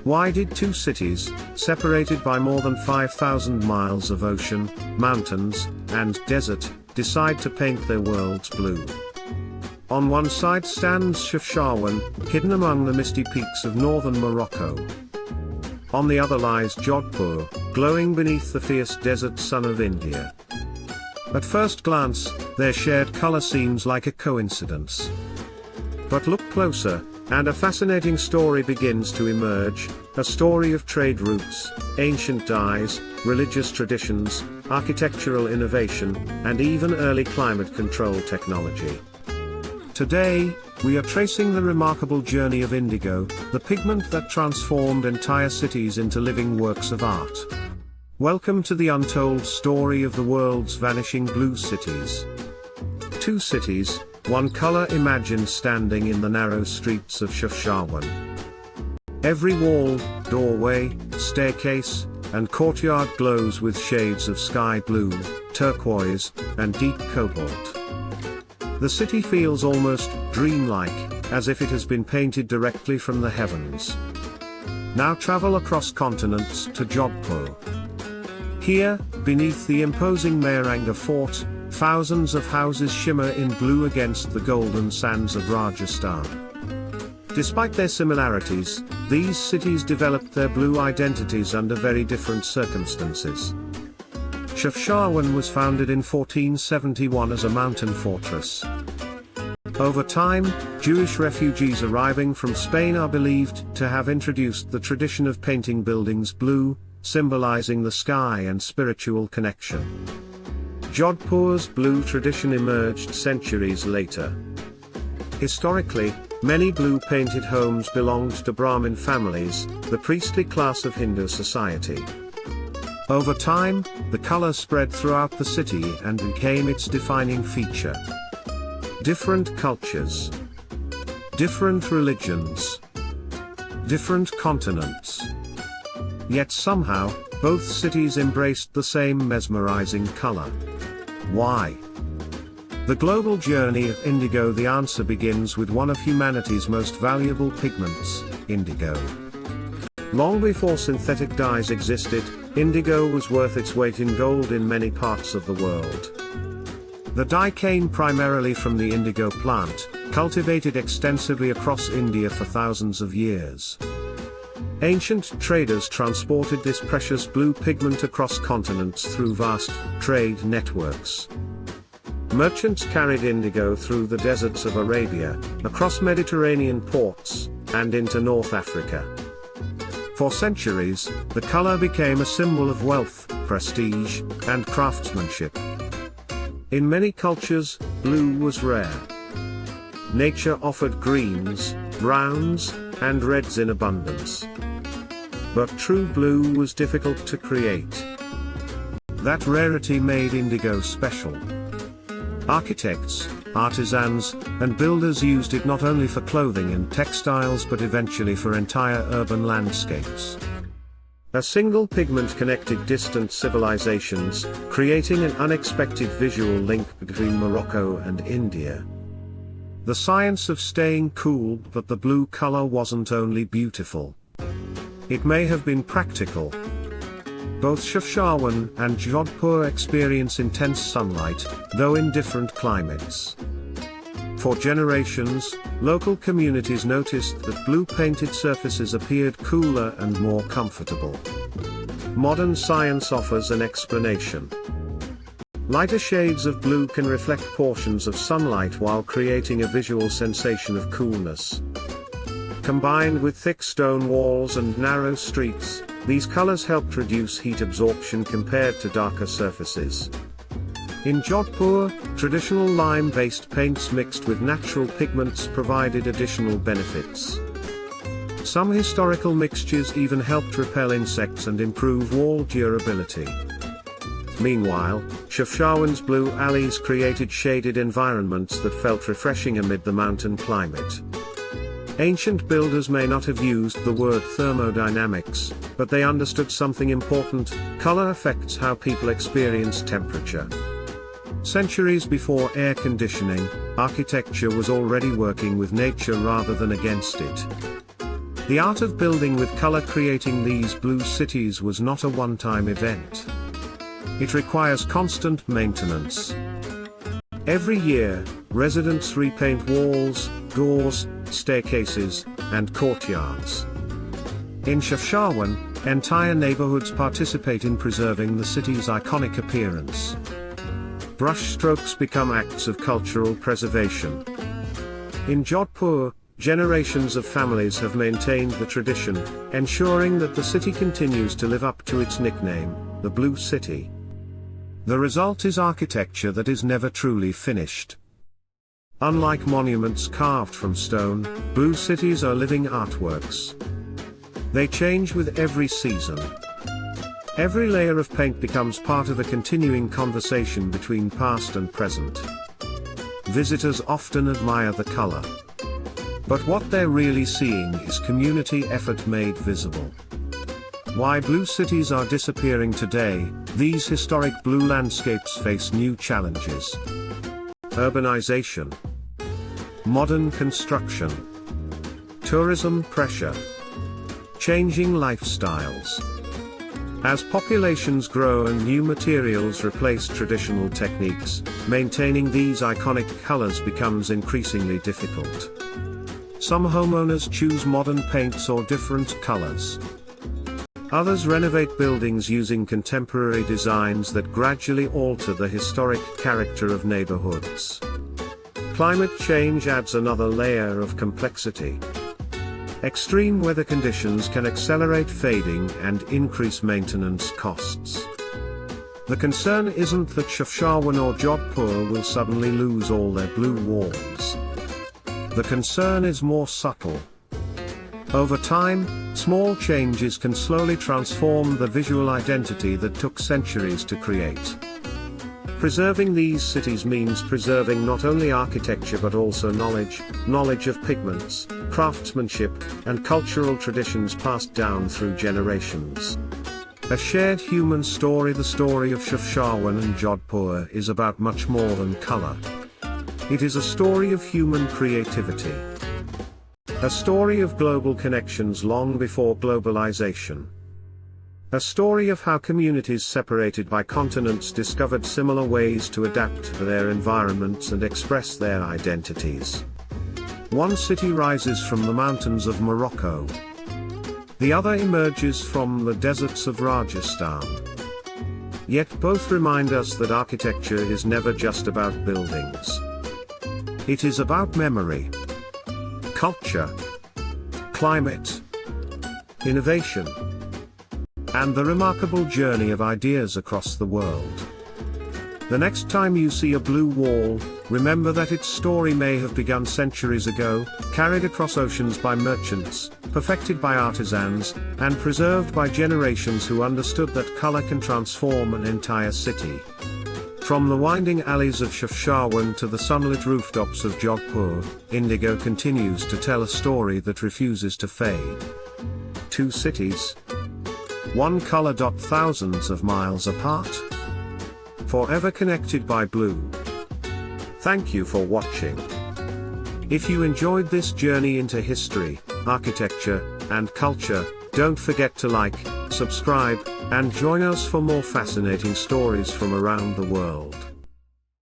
Why did two cities, separated by more than 5,000 miles of ocean, mountains, and desert, decide to paint their worlds blue? On one side stands Chefchaouen, hidden among the misty peaks of northern Morocco. On the other lies Jodhpur, glowing beneath the fierce desert sun of India. At first glance, their shared color seems like a coincidence. But look closer, and a fascinating story begins to emerge, a story of trade routes, ancient dyes, religious traditions, architectural innovation, and even early climate control technology. Today, we are tracing the remarkable journey of indigo, the pigment that transformed entire cities into living works of art. Welcome to the untold story of the world's vanishing blue cities. Two cities, one color imagined standing in the narrow streets of Chefchaouen. Every wall, doorway, staircase, and courtyard glows with shades of sky blue, turquoise, and deep cobalt. The city feels almost dreamlike, as if it has been painted directly from the heavens. Now travel across continents to Jodhpur. Here, beneath the imposing Mehranga fort, thousands of houses shimmer in blue against the golden sands of Rajasthan. Despite their similarities, these cities developed their blue identities under very different circumstances. Chefchaouen was founded in 1471 as a mountain fortress. Over time, Jewish refugees arriving from Spain are believed to have introduced the tradition of painting buildings blue, symbolizing the sky and spiritual connection. Jodhpur's blue tradition emerged centuries later. Historically, many blue-painted homes belonged to Brahmin families, the priestly class of Hindu society. Over time, the color spread throughout the city and became its defining feature. Different cultures, different religions, different continents. Yet somehow, both cities embraced the same mesmerizing color. Why? The global journey of indigo. The answer begins with one of humanity's most valuable pigments, indigo. Long before synthetic dyes existed, indigo was worth its weight in gold in many parts of the world. The dye came primarily from the indigo plant, cultivated extensively across India for thousands of years. Ancient traders transported this precious blue pigment across continents through vast trade networks. Merchants carried indigo through the deserts of Arabia, across Mediterranean ports, and into North Africa. For centuries, the color became a symbol of wealth, prestige, and craftsmanship. In many cultures, blue was rare. Nature offered greens, browns, and reds in abundance. But true blue was difficult to create. That rarity made indigo special. Architects, artisans, and builders used it not only for clothing and textiles but eventually for entire urban landscapes. A single pigment connected distant civilizations, creating an unexpected visual link between Morocco and India. The science of staying cool. But the blue color wasn't only beautiful. It may have been practical. Both Chefchaouen and Jodhpur experience intense sunlight, though in different climates. For generations, local communities noticed that blue-painted surfaces appeared cooler and more comfortable. Modern science offers an explanation. Lighter shades of blue can reflect portions of sunlight while creating a visual sensation of coolness. Combined with thick stone walls and narrow streets, these colors helped reduce heat absorption compared to darker surfaces. In Jodhpur, traditional lime-based paints mixed with natural pigments provided additional benefits. Some historical mixtures even helped repel insects and improve wall durability. Meanwhile, Chefchaouen's blue alleys created shaded environments that felt refreshing amid the mountain climate. Ancient builders may not have used the word thermodynamics, but they understood something important: color affects how people experience temperature. Centuries before air conditioning, architecture was already working with nature rather than against it. The art of building with color, creating these blue cities, was not a one-time event. It requires constant maintenance. Every year, residents repaint walls, doors, staircases, and courtyards. In Chefchaouen, entire neighborhoods participate in preserving the city's iconic appearance. Brushstrokes become acts of cultural preservation. In Jodhpur, generations of families have maintained the tradition, ensuring that the city continues to live up to its nickname, the Blue City. The result is architecture that is never truly finished. Unlike monuments carved from stone, blue cities are living artworks. They change with every season. Every layer of paint becomes part of a continuing conversation between past and present. Visitors often admire the color. But what they're really seeing is community effort made visible. Why blue cities are disappearing today? These historic blue landscapes face new challenges. Urbanization, modern construction, tourism pressure, changing lifestyles. As populations grow and new materials replace traditional techniques, maintaining these iconic colors becomes increasingly difficult. Some homeowners choose modern paints or different colors. Others renovate buildings using contemporary designs that gradually alter the historic character of neighborhoods. Climate change adds another layer of complexity. Extreme weather conditions can accelerate fading and increase maintenance costs. The concern isn't that Chefchaouen or Jodhpur will suddenly lose all their blue walls. The concern is more subtle. Over time, small changes can slowly transform the visual identity that took centuries to create. Preserving these cities means preserving not only architecture but also knowledge of pigments, craftsmanship, and cultural traditions passed down through generations. A shared human story. The story of Chefchaouen and Jodhpur is about much more than color. It is a story of human creativity. A story of global connections long before globalization. A story of how communities separated by continents discovered similar ways to adapt to their environments and express their identities. One city rises from the mountains of Morocco. The other emerges from the deserts of Rajasthan. Yet both remind us that architecture is never just about buildings. It is about memory, culture, climate, innovation, and the remarkable journey of ideas across the world. The next time you see a blue wall, remember that its story may have begun centuries ago, carried across oceans by merchants, perfected by artisans, and preserved by generations who understood that color can transform an entire city. From the winding alleys of Chefchaouen to the sunlit rooftops of Jodhpur, Indigo continues to tell a story that refuses to fade. Two cities, one color. Thousands of miles apart, forever connected by blue. Thank you for watching. If you enjoyed this journey into history, architecture, and culture, don't forget to like, subscribe, and join us for more fascinating stories from around the world.